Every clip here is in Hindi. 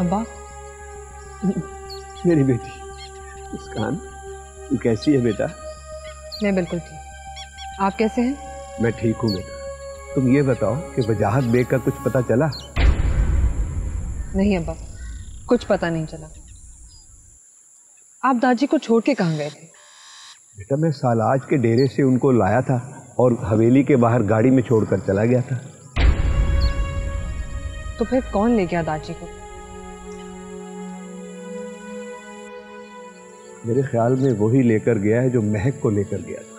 अब्बा, मेरी बेटी मुस्कान, तू कैसी है बेटा? मैं बिल्कुल ठीक। आप कैसे हैं? मैं ठीक हूँ बेटा। तुम ये बताओ कि वजाहत बेग का कुछ पता चला? नहीं अब्बा, कुछ पता नहीं चला। आप दादी को छोड़ के कहाँ गए थे? बेटा मैं सालाज के डेरे से उनको लाया था और हवेली के बाहर गाड़ी में छोड़कर चला गया था। तो फिर कौन ले गया दादी को? मेरे ख्याल में वही लेकर गया है जो महक को लेकर गया था।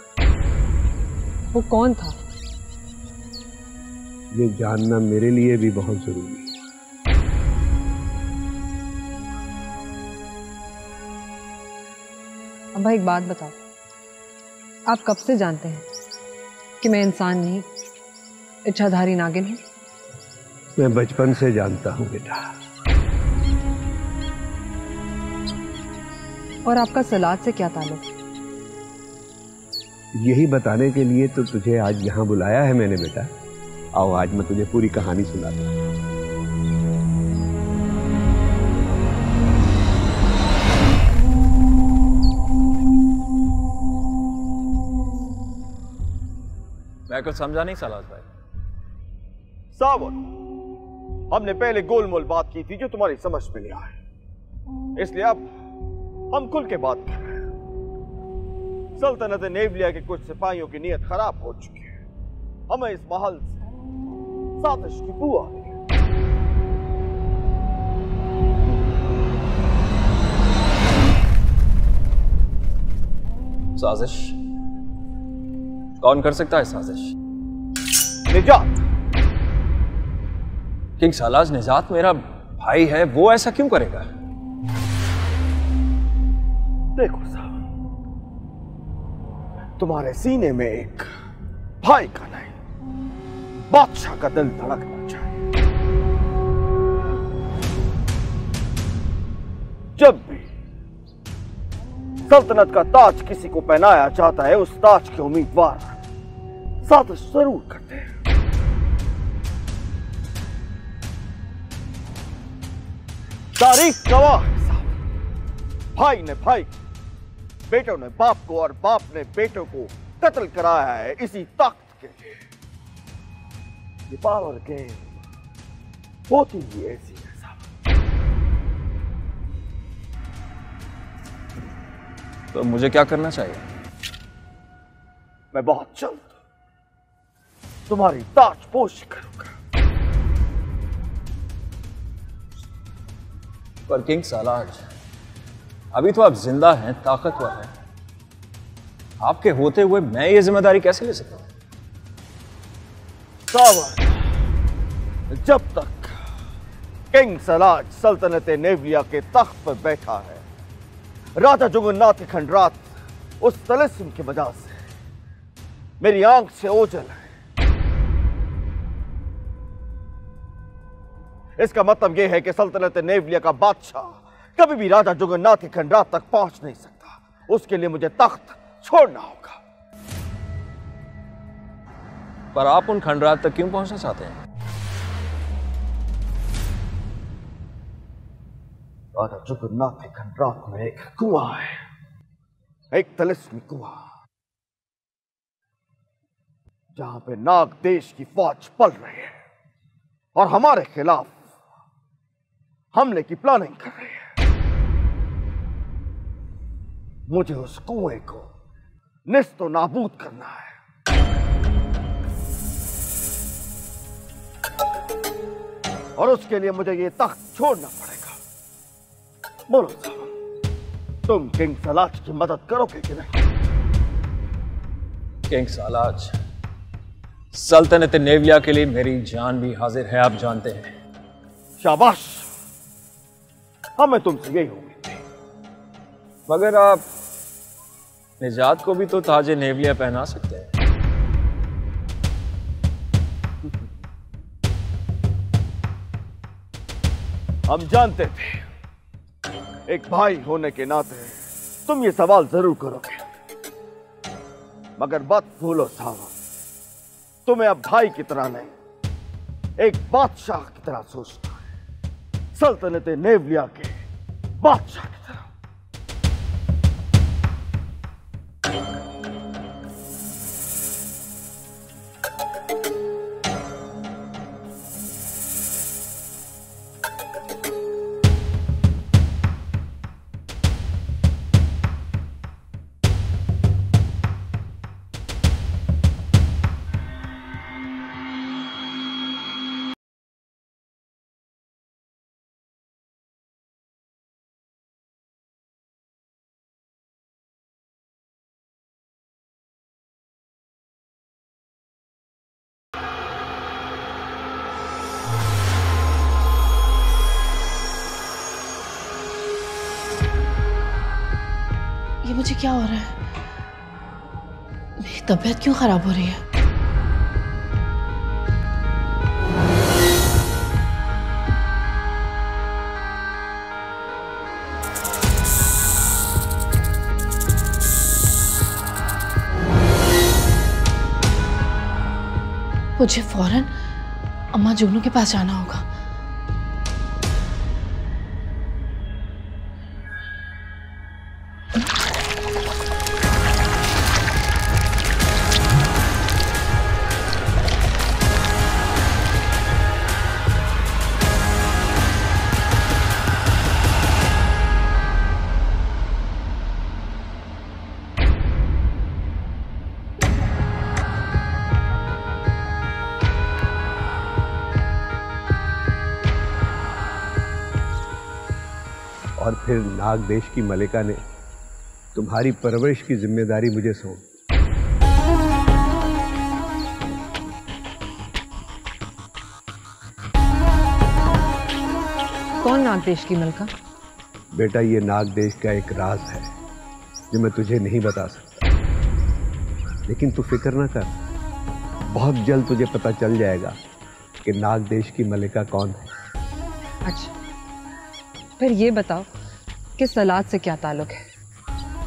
वो कौन था? ये जानना मेरे लिए भी बहुत जरूरी है। अब्बा एक बात बताओ, आप कब से जानते हैं कि मैं इंसान नहीं, इच्छाधारी नागिन हूं? मैं बचपन से जानता हूं बेटा। और आपका सलाद से क्या ताल्लुक? यही बताने के लिए तो तुझे आज यहां बुलाया है मैंने बेटा। आओ आज मैं तुझे पूरी कहानी सुनाता हूं। मैं कुछ समझा नहीं सालाज भाई। सावन, हमने पहले गोलमोल बात की थी जो तुम्हारी समझ में नहीं आए, इसलिए अब हम खुल के बात कर रहे हैं। सल्तनत नेवलिया के कुछ सिपाहियों की नीयत खराब हो चुकी है। हमें इस महल से साजिश की बू आ रही है। साजिश? कौन कर सकता है साजिश? निजात। किंग सालाज निजात मेरा भाई है, वो ऐसा क्यों करेगा? देखो साहब, तुम्हारे सीने में एक भाई का नहीं, बादशाह का दिल धड़कना चाहिए। जब भी सल्तनत का ताज किसी को पहनाया जाता है, उस ताज के उम्मीदवार साजिश जरूर करते हैं। तारीख गवाह है साहब, भाई ने भाई, बेटों ने बाप को और बाप ने बेटों को कत्ल कराया है इसी ताकत के लिए। ये पावर गेम होती ही ऐसी है साहब। तो मुझे क्या करना चाहिए? मैं बहुत जल्द तुम्हारी ताजपोशी करूंगा। पर किंग सालाज, अभी तो आप जिंदा हैं, ताकतवर हैं। आपके होते हुए मैं ये जिम्मेदारी कैसे ले सकता हूं? सावन, जब तक किंग सलाज सल्तनत नेवलिया के तख्त पर बैठा है, राजा जुगन्नाथ खंडरात उस तलिस्म की वजह से मेरी आंख से ओझल है। इसका मतलब यह है कि सल्तनत नेवलिया का बादशाह कभी भी राजा जुगन्नाथ खंडरात तक पहुंच नहीं सकता। उसके लिए मुझे तख्त छोड़ना होगा। पर आप उन खंडरात तक क्यों पहुंचना चाहते हैं? राजा जुगन्नाथ खंडरात में एक कुआं है, एक तिलिस्मी कुआं, जहां पे नाग देश की फौज पल रही है और हमारे खिलाफ हमले की प्लानिंग कर रही है। मुझे उस कुएं को निस्तो नाबूद करना है। और उसके लिए मुझे ये तख्त छोड़ना पड़ेगा। बोलो साहब, तुम किंग सलाज की मदद करोगे कि नहीं? किंग सालाज, सल्तनत नेवलिया के लिए मेरी जान भी हाजिर है, आप जानते हैं। शाबाश, हमें तुमसे यही उम्मीद थी। मगर आप निजात को भी तो ताजे नेवलिया पहना सकते हैं। हम जानते थे एक भाई होने के नाते तुम ये सवाल जरूर करोगे, मगर बात भूलो साहब, तुम्हें अब भाई की तरह नहीं, एक बादशाह की तरह सोचना है। सल्तनत नेवलिया के बादशाह की तरह। ये मुझे क्या हो रहा है? मेरी तबीयत क्यों खराब हो रही है? मुझे फौरन अम्मा जुगनू के पास जाना होगा। और फिर नाग देश की मलिका ने तुम्हारी परवरिश की जिम्मेदारी मुझे सौंप। कौन नाग देश की मलिका? बेटा, ये नाग देश का एक राज है जो मैं तुझे नहीं बता सकता, लेकिन तू फिक्र ना कर, बहुत जल्द तुझे पता चल जाएगा कि नाग देश की मलिका कौन है। अच्छा, फिर ये बताओ कि सलाद से क्या ताल्लुक है?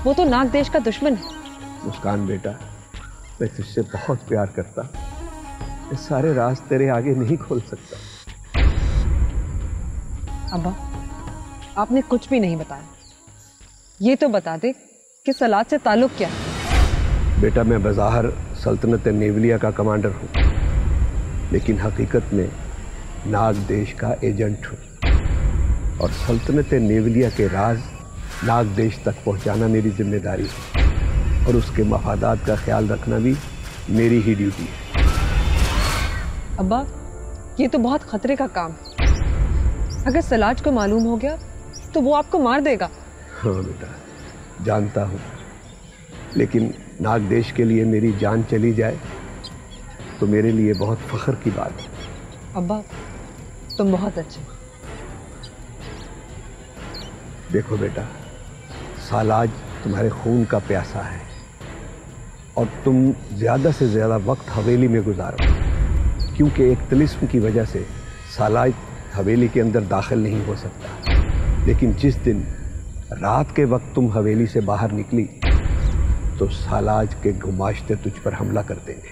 वो तो नाग देश का दुश्मन है। मुस्कान बेटा, मैं तुझसे बहुत प्यार करता, ये सारे राज तेरे आगे नहीं खोल सकता। अब्बा, आपने कुछ भी नहीं बताया। ये तो बता दे कि सलाद से ताल्लुक क्या है? बेटा, मैं बज़ाहिर सल्तनत नेवलिया का कमांडर हूँ, लेकिन हकीकत में नाग देश का एजेंट हूँ, और सल्तनत नेवलिया के राज नाग देश तक पहुँचाना मेरी जिम्मेदारी है, और उसके मफादात का ख्याल रखना भी मेरी ही ड्यूटी है। अब्बा, ये तो बहुत खतरे का काम है। अगर सलाज को मालूम हो गया तो वो आपको मार देगा। हाँ बेटा, जानता हूँ, लेकिन नाग देश के लिए मेरी जान चली जाए तो मेरे लिए बहुत फख्र की बात है। अब्बा, तुम बहुत अच्छे। देखो बेटा, सालाज तुम्हारे खून का प्यासा है, और तुम ज्यादा से ज्यादा वक्त हवेली में गुजारो, क्योंकि एक तिलिस्म की वजह से सालाज हवेली के अंदर दाखिल नहीं हो सकता। लेकिन जिस दिन रात के वक्त तुम हवेली से बाहर निकली तो सालाज के गुमाश्ते तुझ पर हमला कर देंगे।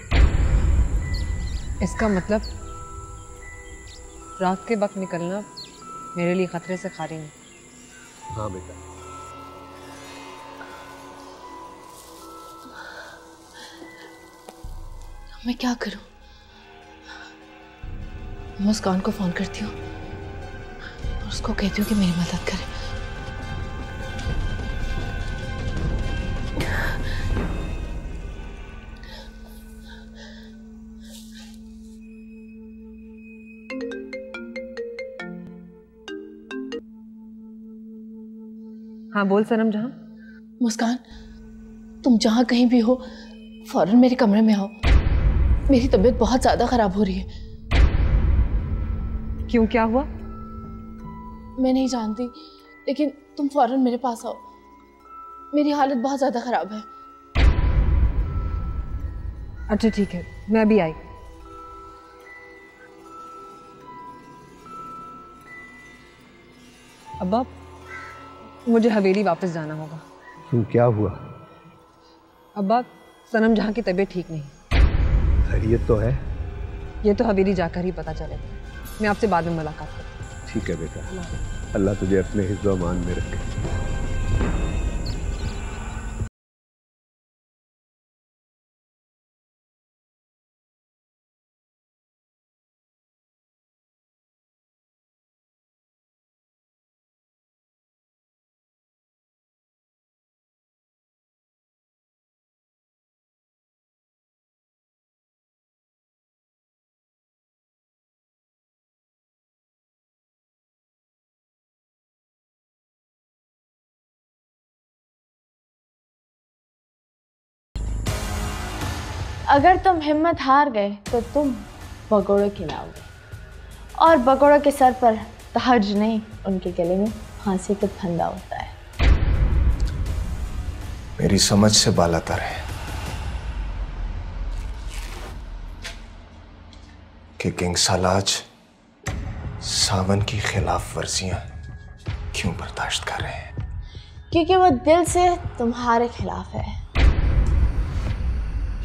इसका मतलब रात के वक्त निकलना मेरे लिए खतरे से खाली नहीं। हाँ बेटा। मैं क्या करूं? मुस्कान को फोन करती हूँ और उसको कहती हूँ कि मेरी मदद करे। हाँ बोल सनम जहां। मुस्कान, तुम जहां कहीं भी हो फौरन मेरे कमरे में आओ। मेरी तबीयत बहुत ज्यादा खराब हो रही है। क्यों, क्या हुआ? मैं नहीं जानती, लेकिन तुम फौरन मेरे पास आओ। मेरी हालत बहुत ज्यादा खराब है। अच्छा ठीक है, मैं अभी आई। अब्बा, मुझे हवेली वापस जाना होगा। क्यों, क्या हुआ? अब्बा, सनम जहां की तबीयत ठीक नहीं। खैरियत तो है? ये तो हवेली जाकर ही पता चलेगा। मैं आपसे बाद में मुलाकात करती हूँ। ठीक है बेटा, अल्लाह तुझे अपने हिफ्ज़ व अमान में रखे। अगर तुम हिम्मत हार गए तो तुम भगोड़े खिलाओगे, और भगोड़ों के सर पर ताज नहीं, उनके गले में फांसी का फंदा होता है। मेरी समझ से बालातर है कि किंग सालाज सावन की खिलाफ वर्जियां क्यों बर्दाश्त कर रहे हैं। क्योंकि वो दिल से तुम्हारे खिलाफ है।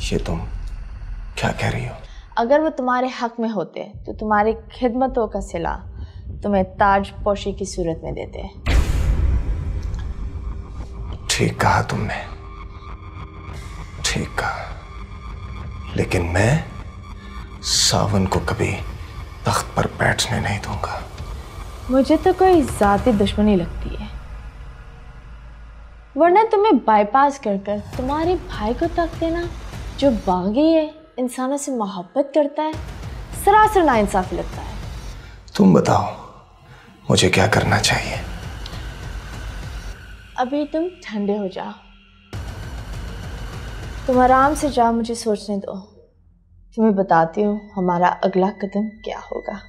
ये तुम क्या कह रही हो? अगर वो तुम्हारे हक में होते तो तुम्हारी खिदमतों का सिला तुम्हें ताज पोशी की सूरत में देते। ठीक कहा तुमने, ठीक कहा, लेकिन मैं सावन को कभी तख्त पर बैठने नहीं दूंगा। मुझे तो कोई जाती दुश्मनी लगती है, वरना तुम्हें बाईपास कर कर तुम्हारे भाई को तख्त देना, जो बागी है, इंसानों से मोहब्बत करता है, सरासर नाइंसाफी लगता है। तुम बताओ मुझे क्या करना चाहिए? अभी तुम ठंडे हो जाओ, तुम आराम से जाओ, मुझे सोचने दो। तुम्हें बताती हूँ हमारा अगला कदम क्या होगा।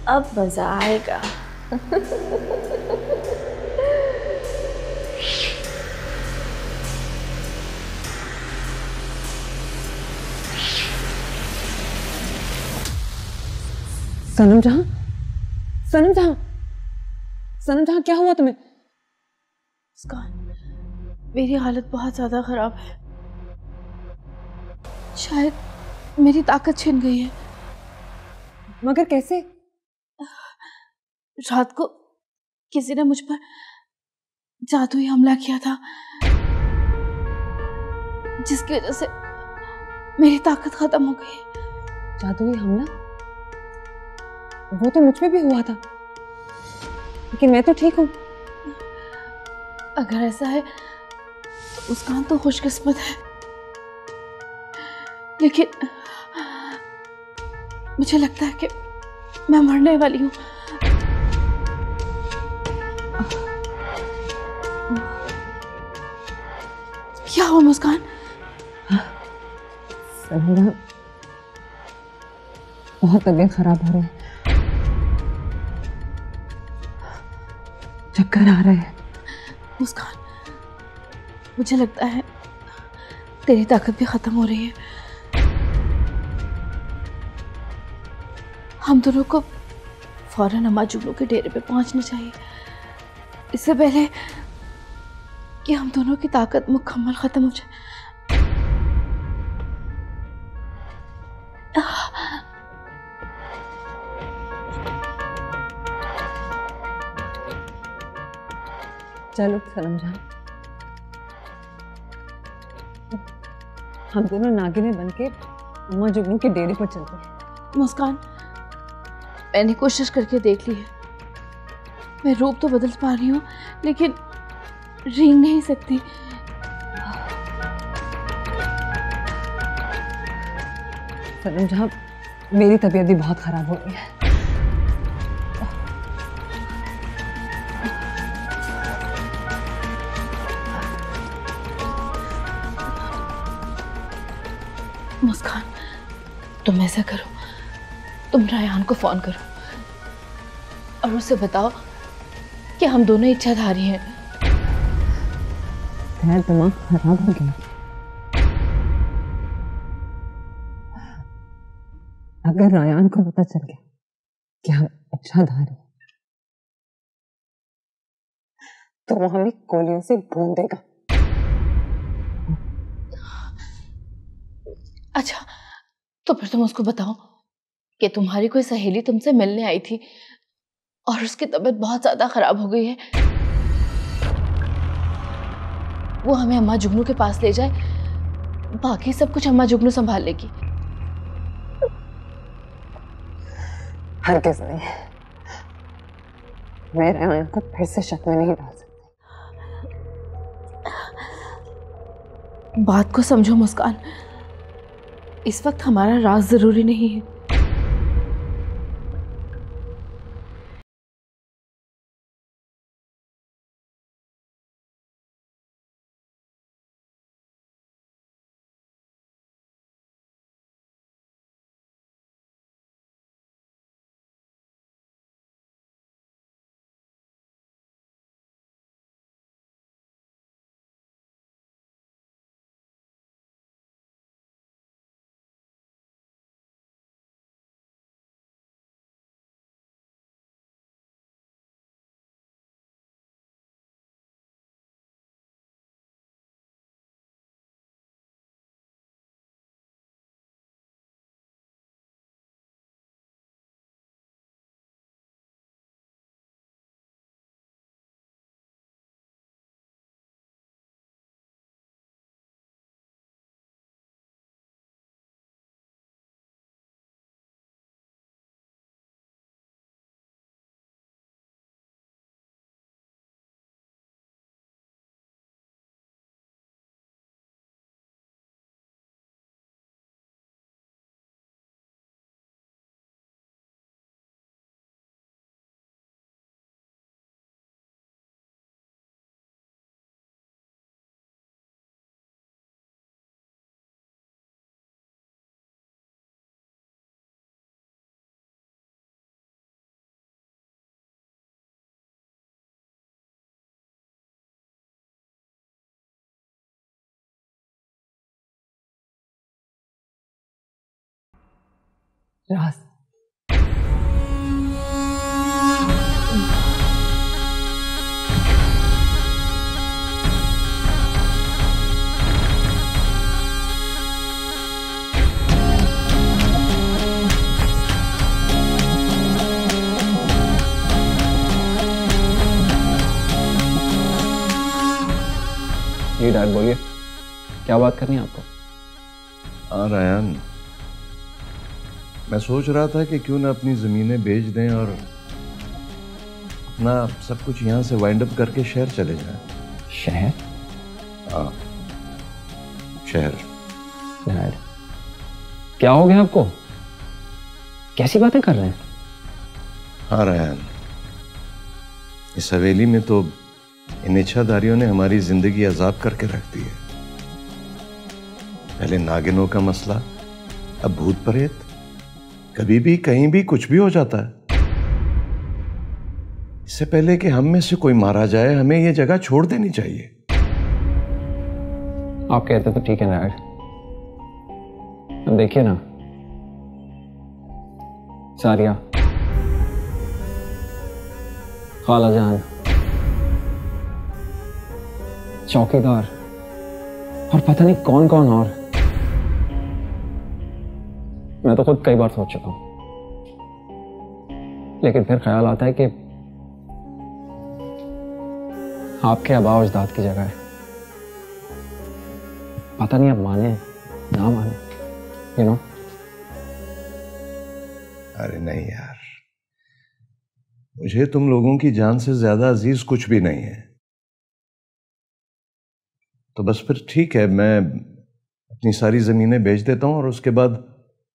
अब मजा आएगा। सनम जहां, सनम जहां, सनम जहां, क्या हुआ तुम्हें? मुस्कान, मेरी हालत बहुत ज्यादा खराब है। शायद मेरी ताकत छिन गई है। मगर कैसे? रात को किसी ने मुझ पर जादुई हमला किया था, जिसकी वजह से मेरी ताकत खत्म हो गई। जादुई हमला? वो तो मुझ पे भी हुआ था, लेकिन मैं तो ठीक हूँ। अगर ऐसा है तो मुस्कान तो खुशकिस्मत है, लेकिन मुझे लगता है कि मैं मरने वाली हूँ। क्या हुआ मुस्कान? सनम, बहुत तबीयत खराब हो रही है, चक्कर आ रहे हैं। मुस्कान, मुझे लगता है तेरी ताकत भी खत्म हो रही है। हम दोनों को फौरन अम्माजुगनू के डेरे पे पहुंचना चाहिए, इससे पहले कि हम दोनों की ताकत मुकम्मल खत्म हो जाए। चलो सनम जहां, हम दोनों नागिने बनके अम्माजुगनू के डेरे पर चलते हैं। मुस्कान, मैंने कोशिश करके देख ली है। मैं रूप तो बदल पा रही हूँ, लेकिन रेंग नहीं सकती। सनम जहां, मेरी तबीयत भी बहुत खराब हो रही है। मुस्कान, तुम ऐसा करो, तुम रायान को फोन करो और उसे बताओ कि हम दोनों इच्छाधारी हैं। तेरा दिमाग खराब हो गया। अगर रायान को पता चल गया कि हम इच्छाधारी हैं, तो वो हमें गोलियों से भून देगा। अच्छा, तो फिर तुम उसको बताओ कि तुम्हारी कोई सहेली तुमसे मिलने आई थी और उसकी तबीयत बहुत ज्यादा खराब हो गई है। वो हमें अम्मा जुगनू के पास ले जाए, बाकी सब कुछ अम्मा जुगनू संभाल लेगी। हरगिज़ नहीं, मैं रेहान को फिर से शक में नहीं डाल सकती। बात को समझो मुस्कान, इस वक्त हमारा राज जरूरी नहीं है। राज, ये डैड बोलिए, क्या बात करनी है आपको? हाँ रायन, मैं सोच रहा था कि क्यों ना अपनी ज़मीनें बेच दें और अपना सब कुछ यहाँ से वाइंड अप करके शहर चले जाएं। शहर? हाँ, शहर। डैड, क्या हो गया आपको? कैसी बातें कर रहे हैं? हाँ रायन, इस हवेली में तो इन इच्छाधारियों ने हमारी जिंदगी अजाब करके रख दी है। पहले नागिनों का मसला, अब भूत प्रेत, कभी भी कहीं भी कुछ भी हो जाता है। इससे पहले कि हम में से कोई मारा जाए, हमें यह जगह छोड़ देनी चाहिए। आप कहते तो ठीक है डैड, अब देखिए ना, सारिया, खाला जान, चौकीदार और पता नहीं कौन कौन और, मैं तो खुद कई बार सोच चुका हूं, लेकिन फिर ख्याल आता है कि आपके आबा अजदाद की जगह है। पता नहीं अब माने ना माने, यू नो। अरे नहीं यार, मुझे तुम लोगों की जान से ज्यादा अजीज कुछ भी नहीं है। तो बस फिर ठीक है, मैं अपनी सारी जमीनें बेच देता हूं और उसके बाद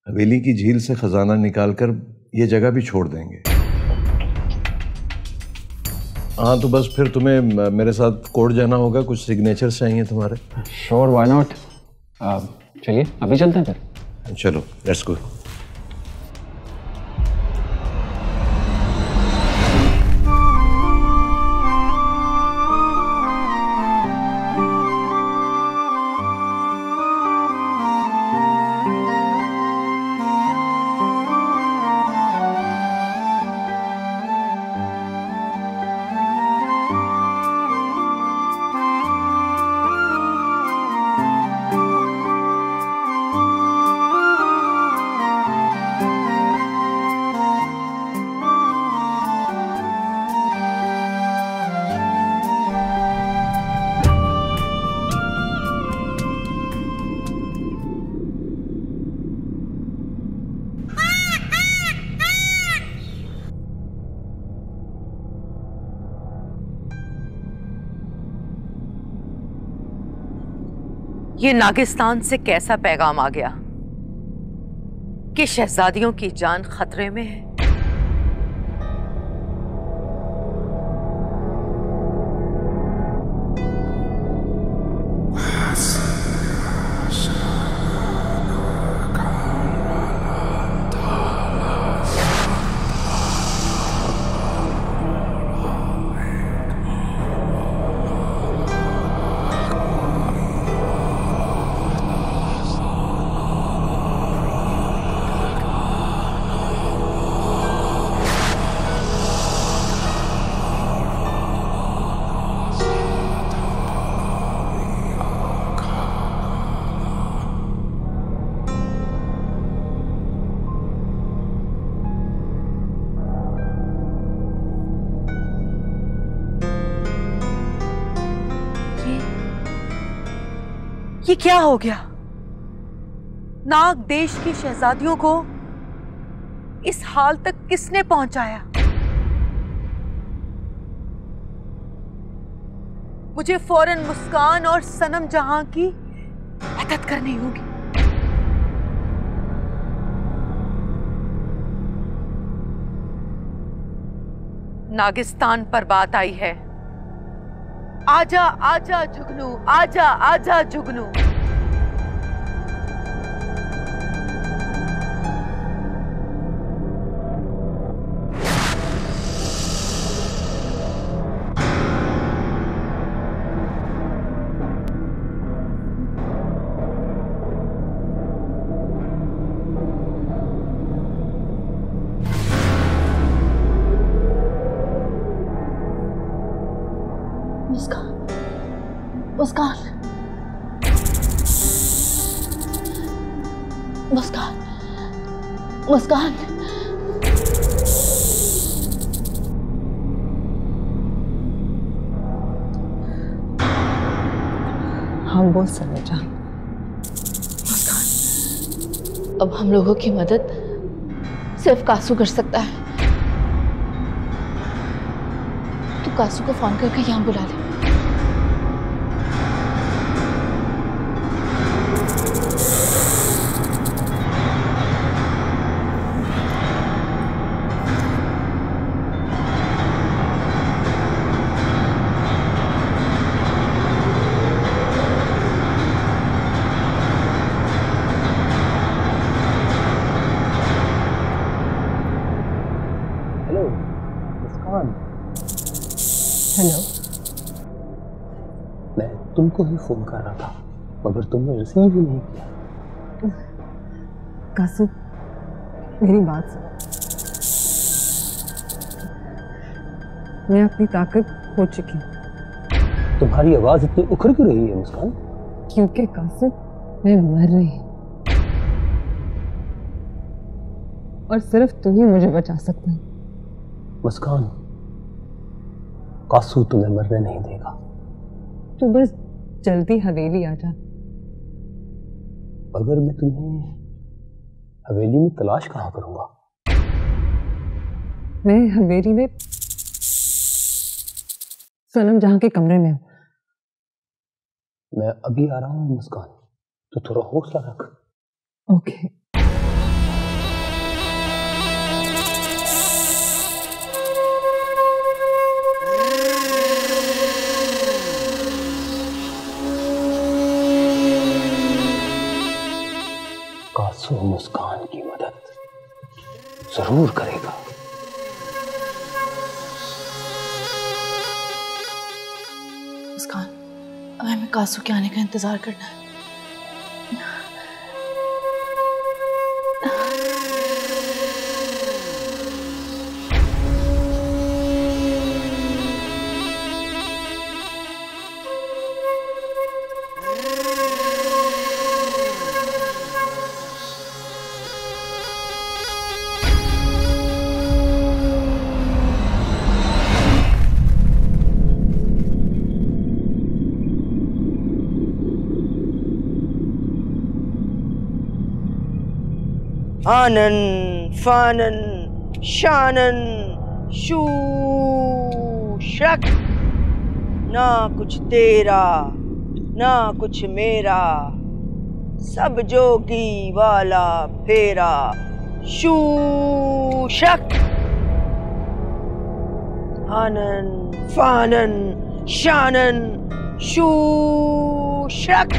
हवेली की झील से खजाना निकालकर ये जगह भी छोड़ देंगे। हाँ, तो बस फिर तुम्हें मेरे साथ कोर्ट जाना होगा, कुछ सिग्नेचर चाहिए तुम्हारे। Sure, why not. चलिए अभी चलते हैं फिर। चलो, लेट्स गो। ये नागिस्तान से कैसा पैगाम आ गया कि शहजादियों की जान खतरे में है? ये क्या हो गया? नाग देश की शहजादियों को इस हाल तक किसने पहुंचाया? मुझे फौरन मुस्कान और सनम जहां की मदद करनी होगी। नागिस्तान पर बात आई है। आजा आजा जुगनू, आजा आजा जुगनू। मुस्कान, मुस्कान, मुस्कान। हाँ बोल सरोजा। मुस्कान, अब हम लोगों की मदद सिर्फ कासू कर सकता है। तू कासू को फोन करके यहाँ बुला ले। हेलो, मैं तुमको ही फोन कर रहा था मगर तुमने रिसीव ही नहीं किया। कासू मेरी बात सुन। मैं अपनी ताकत खो चुकी हूँ। तुम्हारी आवाज इतनी उखड़ क्यों रही है मुस्कान? क्योंकि कासू मैं मर रही हूँ और सिर्फ तू ही मुझे बचा सकता है। मुस्कान, कासू तुम्हें मरने नहीं देगा। तू बस जल्दी हवेली आ जा। अगर मैं तुम्हें हवेली में तलाश कहाँ करूंगा? मैं हवेली में सनम जहां के कमरे में हूं। मैं अभी आ रहा हूँ मुस्कान, तो थोड़ा हौसला रख। ओके। कासू मुस्कान की मदद जरूर करेगा। मुस्कान, अब हमें कासू के आने का इंतजार करना है। आनन फानन शानन शू शक, ना कुछ तेरा ना कुछ मेरा, सब जोगी वाला फेरा, शूशक। आनन फानन शानन शूशक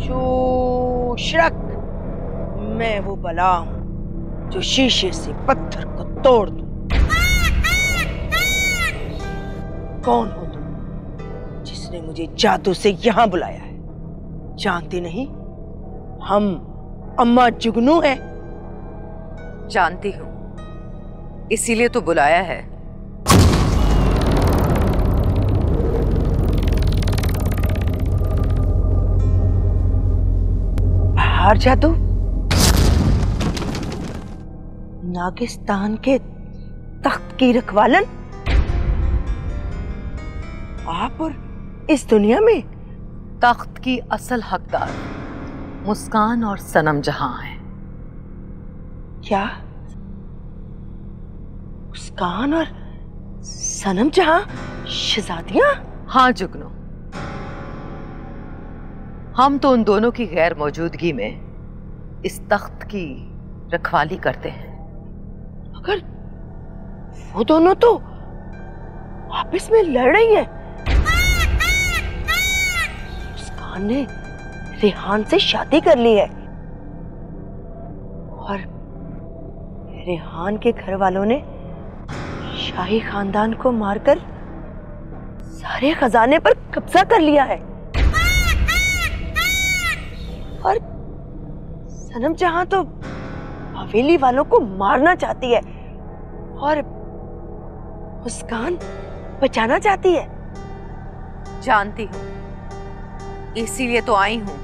शूशक। मैं वो बला हूं जो शीशे से पत्थर को तोड़ दूं। कौन हो तुम जिसने मुझे जादू से यहां बुलाया है? जानती नहीं हम अम्मा जुगनू हैं। जानती हूं, इसीलिए तो बुलाया है। बाहर जादू? नागिस्तान के तख्त की रखवालन? आप और इस दुनिया में? तख्त की असल हकदार मुस्कान और सनम जहां हैं। क्या? मुस्कान और सनम जहां शहजादियां? हाँ जुगनू, हम तो उन दोनों की गैर मौजूदगी में इस तख्त की रखवाली करते हैं। मगर वो दोनों तो आपस में लड़ रही हैं। मुस्कान ने रेहान से शादी कर ली है और रेहान के घर वालों ने शाही खानदान को मारकर सारे खजाने पर कब्जा कर लिया है। और सनम जहां तो हवेली वालों को मारना चाहती है और मुस्कान बचाना चाहती है। जानती हूं, इसीलिए तो आई हूं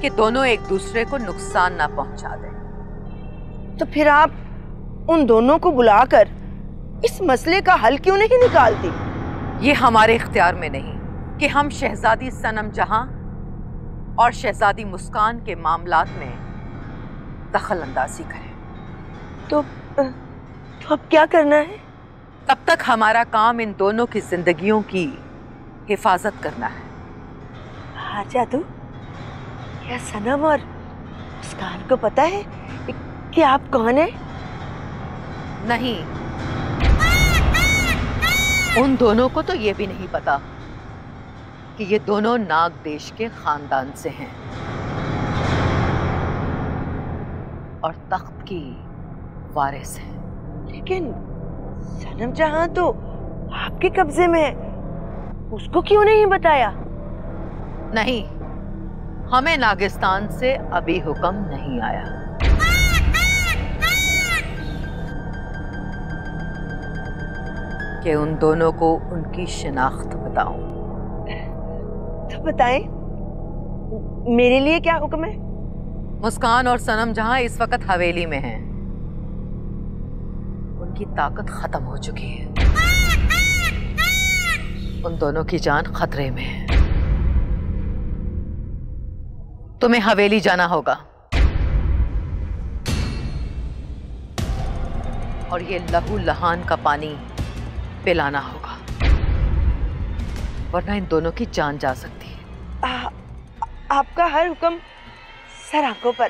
कि दोनों एक दूसरे को नुकसान ना पहुंचा दें। तो फिर आप उन दोनों को बुलाकर इस मसले का हल क्यों नहीं निकालती? ये हमारे इख्तियार में नहीं कि हम शहजादी सनम जहां और शहजादी मुस्कान के मामलात में दखल अंदाजी करें। तो अब क्या करना है? तब तक हमारा काम इन दोनों की जिंदगियों की हिफाजत करना है। हाँ जादू, क्या सनम और मुस्कान को पता है कि आप कौन हैं? नहीं, उन दोनों को तो ये भी नहीं पता कि ये दोनों नाग देश के खानदान से हैं और तख्त की वारिस हैं। लेकिन सनम जहां तो आपके कब्जे में है, उसको क्यों नहीं बताया? नहीं, हमें नागिस्तान से अभी हुक्म नहीं आया। कि उन दोनों को उनकी शिनाख्त बताऊं। तो बताएं, मेरे लिए क्या हुक्म है? मुस्कान और सनम जहां इस वक्त हवेली में हैं। उनकी ताकत खत्म हो चुकी है। उन दोनों की जान खतरे में है। तुम्हें हवेली जाना होगा और ये लहू लहान का पानी पिलाना होगा, वरना इन दोनों की जान जा सकती है। आपका हर हुक्म सर आंखों पर।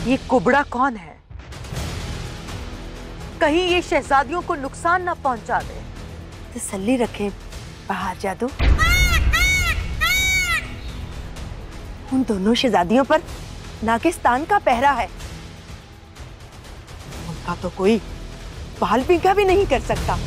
ये कुबड़ा कौन है? कहीं ये शहजादियों को नुकसान ना पहुंचा दे। तसल्ली रखे बहार जादू, उन दोनों शहजादियों पर नागिस्तान का पहरा है। उनका तो कोई बाल पीका भी नहीं कर सकता।